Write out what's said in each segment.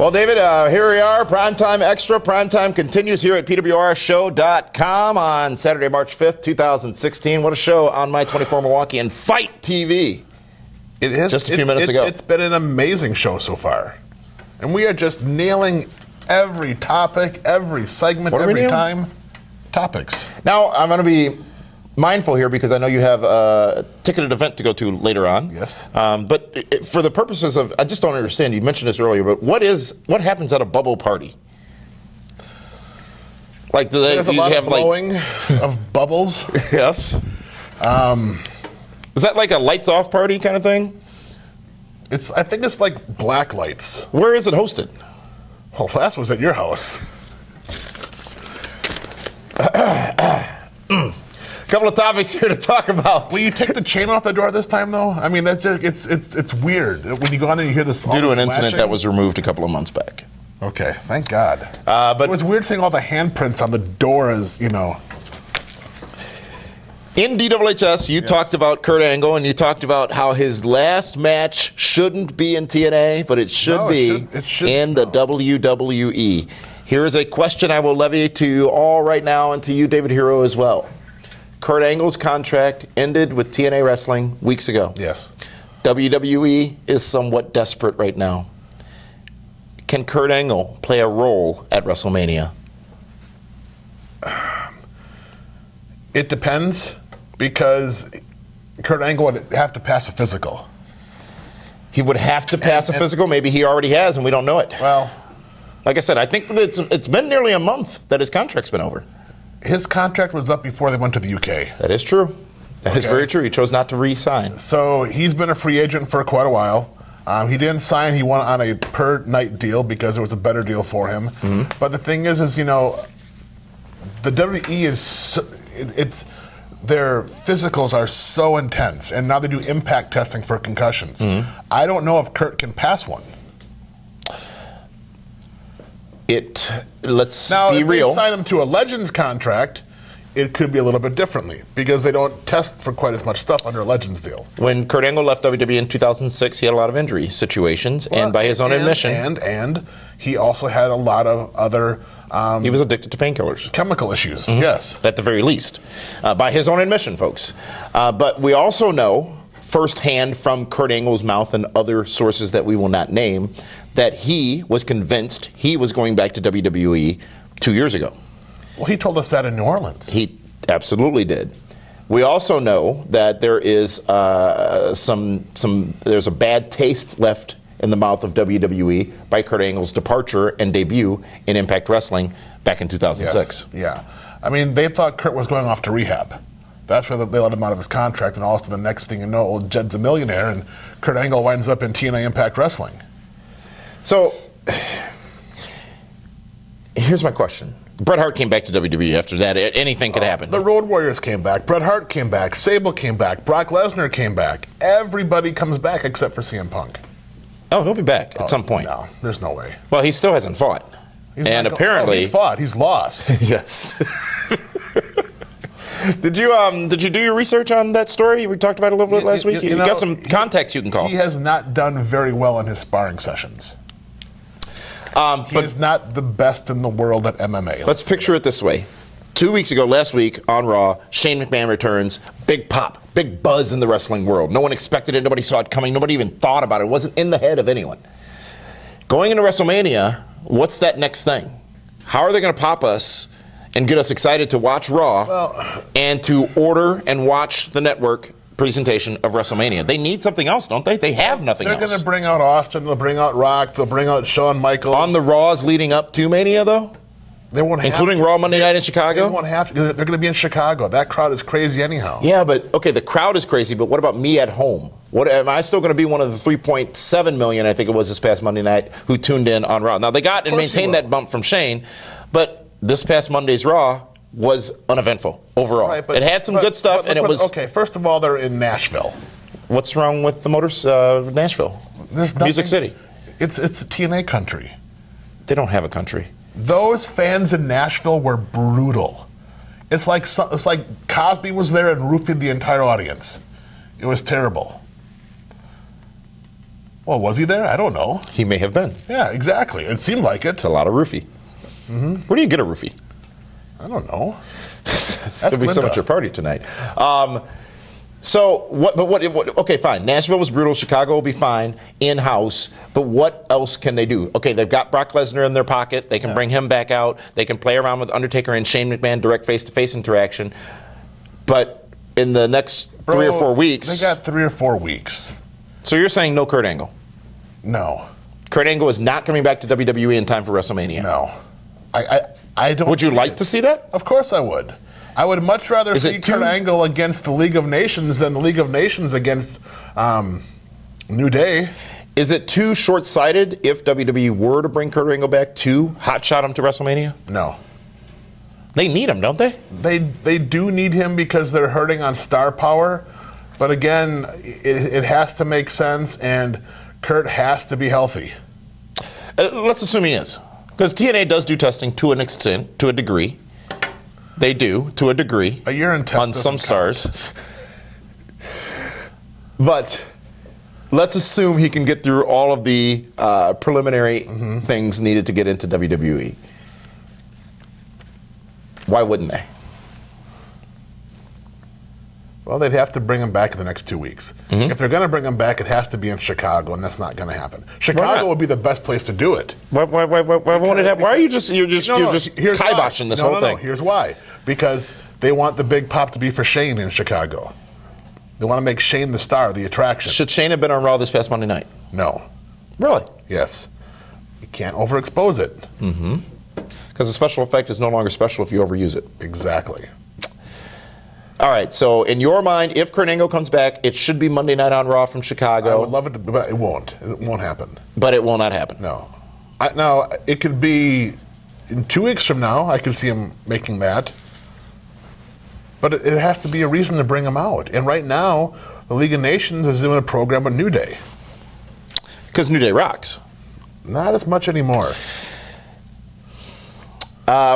Well, David, here we are, Primetime Extra. Primetime continues here at PWRshow.com on Saturday, March 5th, 2016. What a show on My 24 Milwaukee and Fight TV. It is. Just a few minutes ago. It's been an amazing show so far. And we are just nailing every topic, every segment, every time. Topics. Now, I'm going to be mindful here because I know you have a ticketed event to go to later on. Yes. But for the purposes of, I just don't understand, you mentioned this earlier, but what happens at a bubble party? Like, there's a lot of blowing of bubbles. Yes. Is that like a lights off party kind of thing? I think it's like black lights. Where is it hosted? Well, last was at your house. Couple of topics here to talk about. Will you take the chain off the door this time, though? I mean, that's just, it's weird when you go on there and you hear this. Due to an incident that was removed a couple of months back. Okay, thank God. But it was weird seeing all the handprints on the door, as you know. In DWHS, you talked about Kurt Angle, and you talked about how his last match shouldn't be in TNA, but it should be in the WWE. Here is a question I will levy to you all right now, and to you, David Hero, as well. Kurt Angle's contract ended with TNA Wrestling weeks ago. Yes. WWE is somewhat desperate right now. Can Kurt Angle play a role at WrestleMania? It depends, because Kurt Angle would have to pass a physical. He would have to pass a physical? Maybe he already has and we don't know it. Well, like I said, I think it's been nearly a month that his contract's been over. His contract was up before they went to the UK. That is true. That is very true. He chose not to re-sign. So he's been a free agent for quite a while. He didn't sign. He went on a per-night deal because it was a better deal for him. Mm-hmm. But the thing is, you know, the WWE is, their physicals are so intense, and now they do impact testing for concussions. Mm-hmm. I don't know if Kurt can pass one. Let's now, be real. Now, if they sign him to a Legends contract, it could be a little bit differently because they don't test for quite as much stuff under a Legends deal. When Kurt Angle left WWE in 2006, he had a lot of injury situations, and by his own admission. And he also had a lot of other... he was addicted to painkillers. Chemical issues, yes. At the very least. By his own admission, folks. But we also know, firsthand from Kurt Angle's mouth and other sources that we will not name, that he was convinced he was going back to WWE 2 years ago. Well, he told us that in New Orleans. He absolutely did. We also know that there is there's a bad taste left in the mouth of WWE by Kurt Angle's departure and debut in Impact Wrestling back in 2006. Yes, yeah. I mean, they thought Kurt was going off to rehab. That's where they let him out of his contract, and also the next thing you know, old Jed's a millionaire, and Kurt Angle winds up in TNA Impact Wrestling. So, here's my question. Bret Hart came back to WWE after that. Anything could happen. The Road Warriors came back. Bret Hart came back. Sable came back. Brock Lesnar came back. Everybody comes back except for CM Punk. Oh, he'll be back at some point. No, there's no way. Well, he still hasn't fought. Apparently... he's fought. He's lost. Yes. Did you do your research on that story? We talked about it a little bit last week. You got some contacts you can call. He has not done very well in his sparring sessions. He is not the best in the world at MMA. Let's picture it this way. 2 weeks ago, last week, on Raw, Shane McMahon returns. Big pop, big buzz in the wrestling world. No one expected it. Nobody saw it coming. Nobody even thought about it. It wasn't in the head of anyone. Going into WrestleMania, what's that next thing? How are they going to pop us and get us excited to watch Raw and to order and watch the network presentation of WrestleMania? They need something else, don't they? They have nothing else. They're going to bring out Austin. They'll bring out Rock. They'll bring out Shawn Michaels. On the Raws leading up to Mania, though? They won't have Including Raw Monday Night in Chicago? They won't have to. They're going to be in Chicago. That crowd is crazy anyhow. Yeah, but, okay, the crowd is crazy, but what about me at home? Am I still going to be one of the 3.7 million, I think it was this past Monday night, who tuned in on Raw? Now, they got and maintained that bump from Shane, but this past Monday's Raw was uneventful overall. Right, it had some good stuff, and it was... Okay, first of all, they're in Nashville. What's wrong with the Nashville? There's nothing, Music City. It's a TNA country. They don't have a country. Those fans in Nashville were brutal. It's like Cosby was there and roofied the entire audience. It was terrible. Well, was he there? I don't know. He may have been. Yeah, exactly. It seemed like it. It's a lot of roofie. Where do you get a roofie? I don't know. It'll be so much your party tonight. So what? But what? Okay, fine. Nashville was brutal. Chicago will be fine in-house. But what else can they do? Okay, they've got Brock Lesnar in their pocket. They can bring him back out. They can play around with Undertaker and Shane McMahon, direct face-to-face interaction. But in the next 3 or 4 weeks, They got 3 or 4 weeks. So you're saying no Kurt Angle? No. Kurt Angle is not coming back to WWE in time for WrestleMania. No. I don't. Would you see like it. to see that? Of course I would. I would much rather see Kurt Angle against the League of Nations than the League of Nations against New Day. Is it too short-sighted if WWE were to bring Kurt Angle back to hotshot him to WrestleMania? No. They need him, don't they? They do need him because they're hurting on star power. But again, it has to make sense, and Kurt has to be healthy. Let's assume he is. Because TNA does do testing to an extent, to a degree. They do, to a degree. A urine test on some doesn't stars. But let's assume he can get through all of the preliminary things needed to get into WWE. Why wouldn't they? Well, they'd have to bring him back in the next 2 weeks. If they're going to bring him back, it has to be in Chicago, and that's not going to happen. Chicago would be the best place to do it. Why won't it happen? Why are you just kiboshing this whole thing? No, here's why. Because they want the big pop to be for Shane in Chicago. They want to make Shane the star, the attraction. Should Shane have been on Raw this past Monday night? No. Really? Yes. You can't overexpose it. Because the special effect is no longer special if you overuse it. Exactly. All right, so in your mind, if Kurt Angle comes back, it should be Monday Night on Raw from Chicago. I would love it, but it won't. It won't happen. But it will not happen. No. Now, it could be in 2 weeks from now, I could see him making that. But it has to be a reason to bring him out. And right now, the League of Nations is doing a program with New Day. Because New Day rocks. Not as much anymore.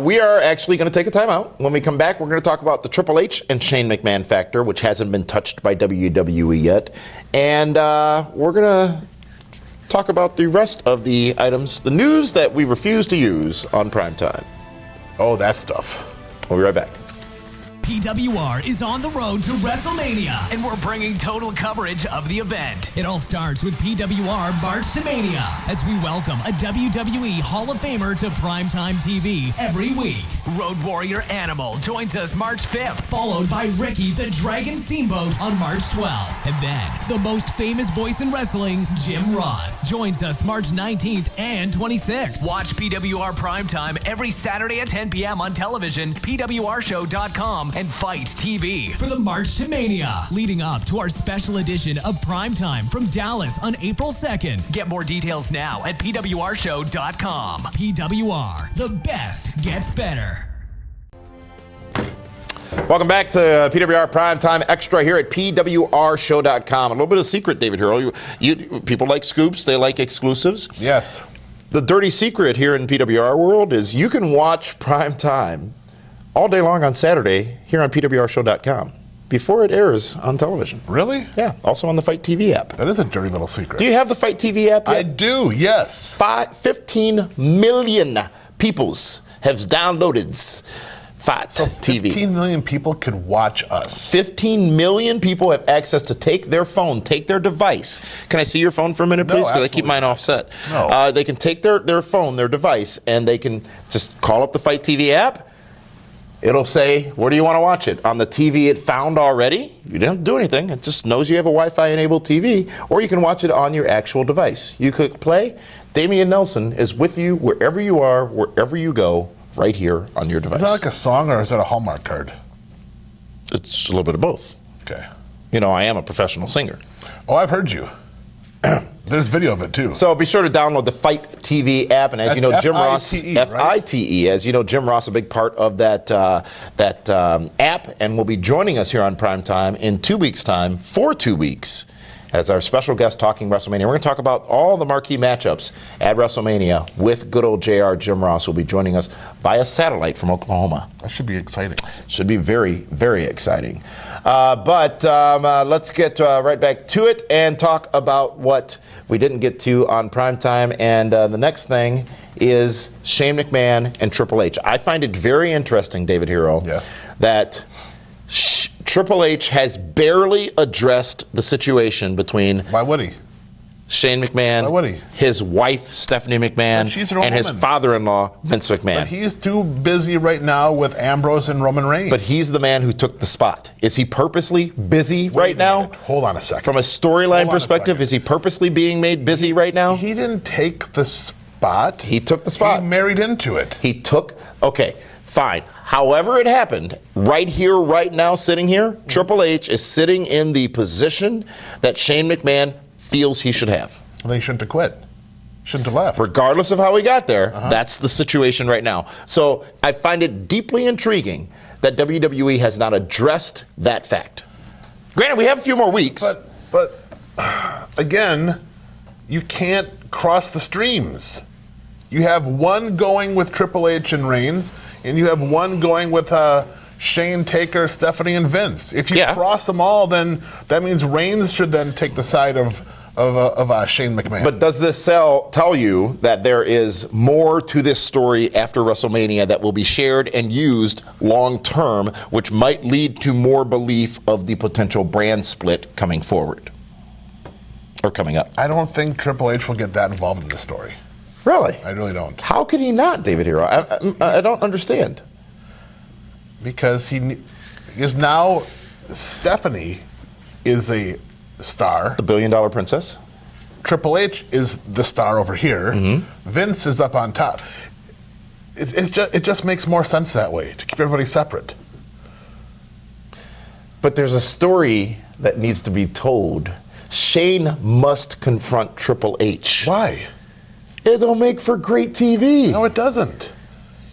We are actually going to take a timeout. When we come back, we're going to talk about the Triple H and Shane McMahon factor, which hasn't been touched by WWE yet. And we're going to talk about the rest of the items, the news that we refuse to use on PrimeTime. Oh, that stuff. We'll be right back. PWR is on the road to WrestleMania, and we're bringing total coverage of the event. It all starts with PWR March to Mania, as we welcome a WWE Hall of Famer to Primetime TV every week. Road Warrior Animal joins us March 5th, followed by Ricky the Dragon Steamboat on March 12th. And then, the most famous voice in wrestling, Jim Ross, joins us March 19th and 26th. Watch PWR Primetime every Saturday at 10 p.m. on television, PWRshow.com, and Fight TV for the March to Mania, leading up to our special edition of Primetime from Dallas on April 2nd. Get more details now at PWRshow.com. PWR, the best gets better. Welcome back to PWR Primetime Extra here at PWRshow.com. A little bit of secret, David Hero. People like scoops. They like exclusives. Yes. The dirty secret here in PWR world is you can watch Primetime all day long on Saturday here on PWRshow.com before it airs on television. Really? Yeah. Also on the Fight TV app. That is a dirty little secret. Do you have the Fight TV app yet? I do, yes. 15 million peoples have downloaded Fight So TV. 15 million people could watch us. 15 million people have access to take their phone, take their device. Can I see your phone for a minute, No, please? Because I keep absolutely mine not. offset. No. They can take their phone, their device, and they can just call up the Fight TV app. It'll say, where do you want to watch it? On the TV it found already. You don't have to do anything. It just knows you have a Wi-Fi enabled TV. Or you can watch it on your actual device. You click play. Damian Nelson is with you wherever you are, wherever you go, right here on your device. Is that like a song or is that a Hallmark card? It's a little bit of both. Okay. You know, I am a professional singer. Oh, I've heard you. There's video of it too. So be sure to download the Fight TV app, and as you know, Jim Ross, F-I-T-E, as you know, Jim Ross, a big part of that app, and will be joining us here on Primetime in 2 weeks' time for 2 weeks, as our special guest talking WrestleMania. We're going to talk about all the marquee matchups at WrestleMania with good old JR Jim Ross, who will be joining us via satellite from Oklahoma. That should be exciting. Should be very, very exciting. But let's get right back to it and talk about what we didn't get to on Primetime. And the next thing is Shane McMahon and Triple H. I find it very interesting, David Hero, yes, that Triple H has barely addressed the situation between Why would he? Shane McMahon, Why would he? his wife, Stephanie McMahon, She's her own and his woman. father-in-law, Vince McMahon. But he's too busy right now with Ambrose and Roman Reigns. But he's the man who took the spot. Is he purposely busy right now? Hold on a second. From a storyline perspective, is he purposely being made busy right now? He didn't take the spot. He took the spot. He married into it. Okay, fine. However it happened, right here, right now, sitting here, Triple H is sitting in the position that Shane McMahon feels he should have. Then he shouldn't have quit. Shouldn't have left. Regardless of how he got there, that's the situation right now. So I find it deeply intriguing that WWE has not addressed that fact. Granted, we have a few more weeks. But again, you can't cross the streams. You have one going with Triple H and Reigns, and you have one going with Shane, Taker, Stephanie, and Vince. If you cross them all, then that means Reigns should then take the side of Shane McMahon. But does this tell you that there is more to this story after WrestleMania that will be shared and used long term, which might lead to more belief of the potential brand split coming forward or coming up? I don't think Triple H will get that involved in this story. Really? I really don't. How could he not, David Hero? I don't understand. Because now Stephanie is a star. The $1 billion princess? Triple H is the star over here. Vince is up on top. It just makes more sense that way, to keep everybody separate. But there's a story that needs to be told. Shane must confront Triple H. Why? It'll make for great TV. No, it doesn't.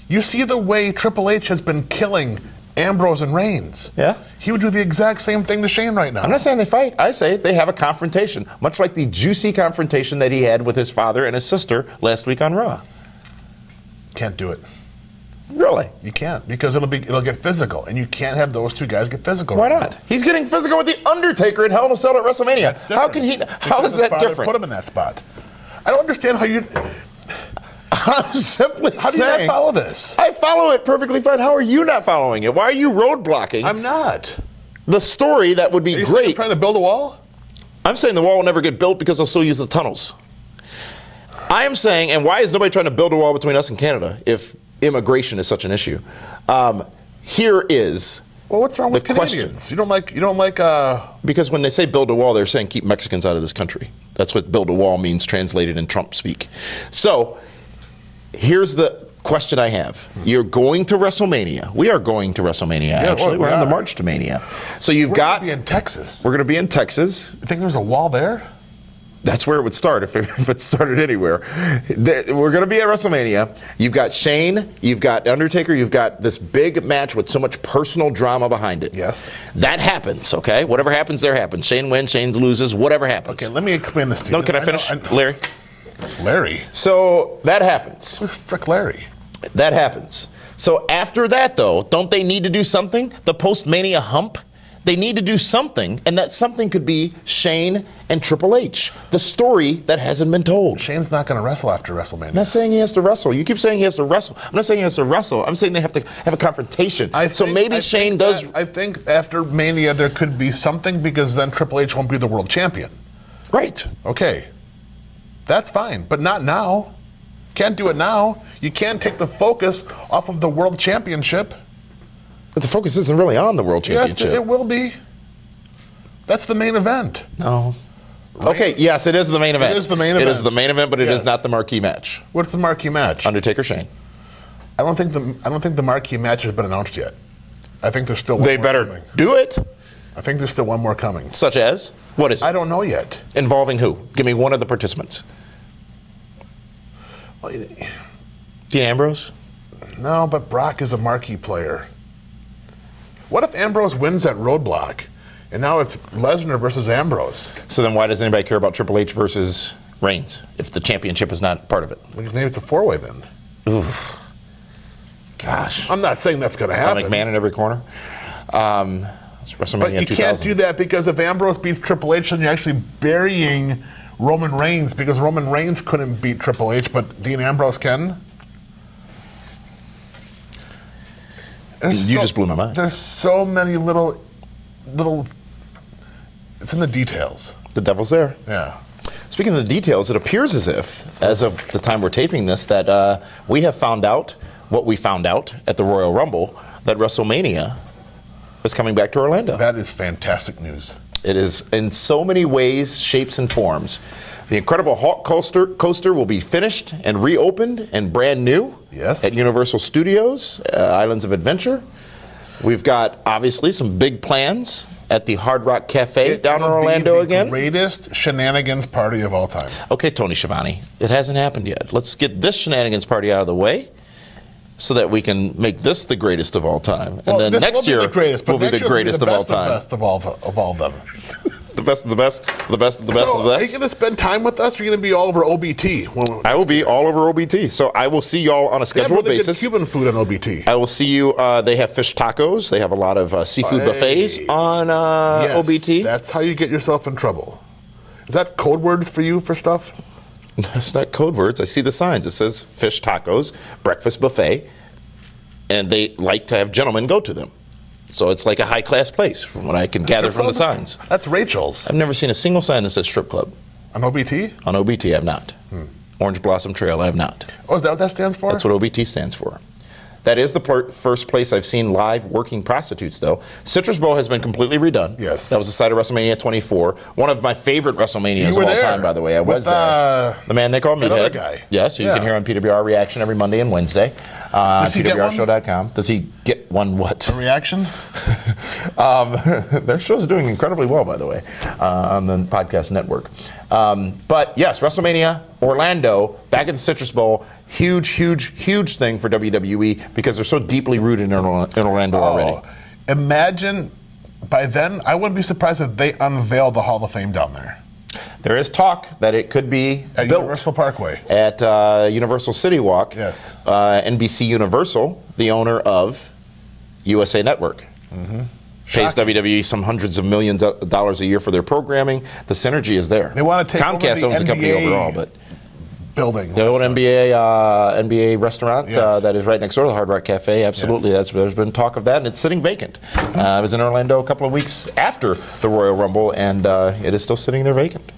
You see the way Triple H has been killing Ambrose and Reigns. Yeah. He would do the exact same thing to Shane right now. I'm not saying they fight. I say they have a confrontation, much like the juicy confrontation that he had with his father and his sister last week on Raw. Can't do it. Really? You can't, because it'll get physical, and you can't have those two guys get physical. Why right not? now. He's getting physical with the Undertaker at Hell in a Cell at WrestleMania. How can he? How is that different? Put him in that spot. I don't understand how you. I'm simply How do you not follow this? I follow it perfectly fine. How are you not following it? Why are you roadblocking? I'm not. The story that would be Are you saying you're great. trying to build a wall? I'm saying the wall will never get built because they'll still use the tunnels. I am saying, and why is nobody trying to build a wall between us and Canada if immigration is such an issue? Here is. Well, what's wrong with the question. Canadians? You don't like. Because when they say build a wall, they're saying keep Mexicans out of this country. That's what build a wall means translated in Trump speak. So here's the question I have. You're going to WrestleMania. We are going to WrestleMania, actually. well, We're on the march to Mania. So you've We're got. going to be in Texas. We're going to be in Texas. You think there's a wall there? That's where it would start if it started anywhere. We're going to be at WrestleMania. You've got Shane, you've got Undertaker, you've got this big match with so much personal drama behind it. Yes. That happens, okay? Whatever happens, there happens. Shane wins, Shane loses, whatever happens. Okay, let me explain this to you. No, can I finish, Larry? Larry? So that happens. Who's frick Larry? That happens. So after that, though, don't they need to do something? The post-Mania hump? They need to do something, and that something could be Shane and Triple H. The story that hasn't been told. Shane's not going to wrestle after WrestleMania. I'm not saying he has to wrestle. You keep saying he has to wrestle. I'm not saying he has to wrestle. I'm saying they have to have a confrontation. I think after Mania there could be something, because then Triple H won't be the world champion. Right. Okay. That's fine, but not now. Can't do it now. You can't take the focus off of the world championship. But the focus isn't really on the world championship. Yes, it will be. That's the main event. No. Okay, yes, it is the main event. It is the main event. It is the main event, but it is not the marquee match. What's the marquee match? Undertaker Shane. I don't think the marquee match has been announced yet. I think there's still one more coming. Do it. I think there's still one more coming. Such as? What is it? I don't know yet. Involving who? Give me one of the participants. Dean Ambrose? No, but Brock is a marquee player. What if Ambrose wins at Roadblock And now it's Lesnar versus Ambrose. So then why does anybody care about Triple H versus Reigns if the championship is not part of it? Maybe it's a 4-way then. Oof. Gosh. I'm not saying that's going to happen. McMahon in every corner. It's WrestleMania But you 2000. can't do that because if Ambrose beats Triple H, then you're actually burying Roman Reigns because Roman Reigns couldn't beat Triple H, but Dean Ambrose can. You just blew my mind. There's so many little. It's in the details. The devil's there. Yeah. Speaking of the details, it appears as if, as of the time we're taping this, that we have found out what we found out at the Royal Rumble, that WrestleMania is coming back to Orlando. That is fantastic news. It is in so many ways, shapes, and forms. The Incredible Hulk coaster will be finished and reopened and brand new at Universal Studios, Islands of Adventure. We've got, obviously, some big plans at the Hard Rock Cafe down in Orlando again. The greatest shenanigans party of all time. Okay, Tony Schiavone, it hasn't happened yet. Let's get this shenanigans party out of the way so that we can make this the greatest of all time. And then next year will be the greatest of all time. The best of all of them. The best of the best, the best of the best of the best. Are you going to spend time with us, or are you going to be all over OBT? I will be all over OBT. So I will see y'all on a scheduled basis. Cuban food on OBT. I will see you. They have fish tacos. They have a lot of seafood buffets on OBT. That's how you get yourself in trouble. Is that code words for you for stuff? It's not code words. I see the signs. It says fish tacos, breakfast buffet, and they like to have gentlemen go to them. So it's like a high-class place, from what I can gather from the signs. That's Rachel's. I've never seen a single sign that says strip club. On OBT? On OBT, I have not. Orange Blossom Trail, I have not. Oh, is that what that stands for? That's what OBT stands for. That is the first place I've seen live working prostitutes, though. Citrus Bowl has been completely redone. Yes. That was the site of WrestleMania 24. One of my favorite WrestleManias of all time, by the way. I was there. The man they call Meathead. Another guy. Yes, you can hear on PWR Reaction every Monday and Wednesday. Does he get one? PWRshow.com. Does he get one what? A reaction? Their show's doing incredibly well, by the way, on the podcast network. But yes, WrestleMania, Orlando, back at the Citrus Bowl, huge, huge, huge thing for WWE because they're so deeply rooted in Orlando already. Imagine, by then, I wouldn't be surprised if they unveil the Hall of Fame down there. There is talk that it could be at built Universal Parkway. At Universal City Walk. Yes. NBC Universal, the owner of USA Network. Pays WWE some hundreds of millions of dollars a year for their programming. The synergy is there. They want to take Comcast owns the company overall, but building. The old NBA restaurant that is right next door to the Hard Rock Cafe. Absolutely, there's been talk of that, and it's sitting vacant. I was in Orlando a couple of weeks after the Royal Rumble, and it is still sitting there vacant.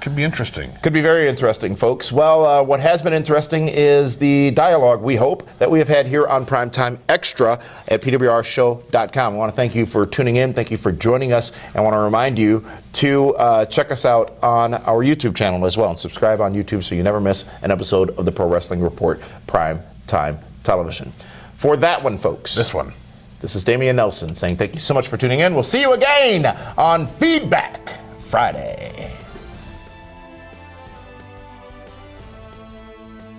Could be interesting. Could be very interesting, folks. Well, what has been interesting is the dialogue, we hope, that we have had here on Primetime Extra at PWRshow.com. I want to thank you for tuning in. Thank you for joining us. I want to remind you to check us out on our YouTube channel as well and subscribe on YouTube so you never miss an episode of the Pro Wrestling Report Primetime Television. For that one, folks. This is Damian Nelson saying thank you so much for tuning in. We'll see you again on Feedback Friday.